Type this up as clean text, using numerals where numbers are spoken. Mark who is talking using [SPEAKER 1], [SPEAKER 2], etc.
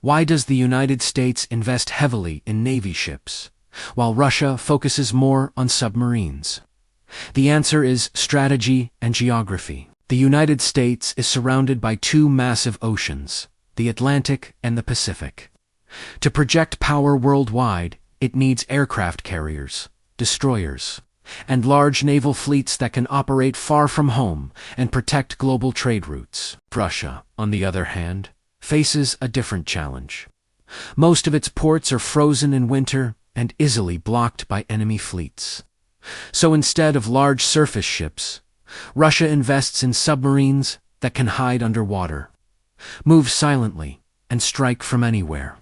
[SPEAKER 1] Why does the United States invest heavily in Navy ships, while Russia focuses more on submarines? The answer is strategy and geography. The United States is surrounded by two massive oceans, the Atlantic and the Pacific. To project power worldwide, it needs aircraft carriers, destroyers, and large naval fleets that can operate far from home and protect global trade routes. Russia, on the other hand, faces a different challenge. Most of its ports are frozen in winter and easily blocked by enemy fleets. So instead of large surface ships, Russia invests in submarines that can hide underwater, move silently, and strike from anywhere.